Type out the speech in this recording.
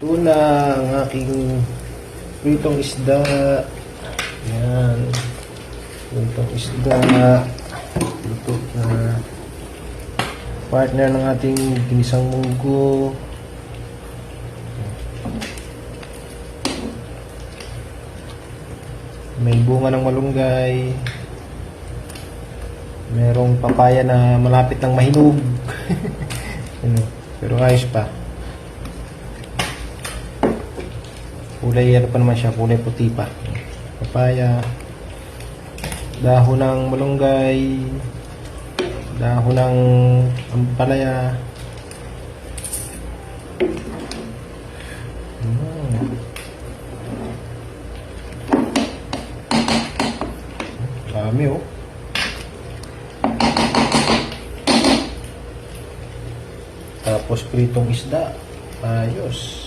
Una ang aking pritong isda. Yan. Pritong isda. Luto na. Partner ng ating ginisang munggo. May bunga ng malunggay. Merong papaya na malapit ng mahinog. Pero ayos pa. Kulay ano pa naman siya, kulay puti pa. Papaya. Dahon ng malunggay. Dahon ng ampalaya. Dami oh. Tapos pritong isda. Ayos.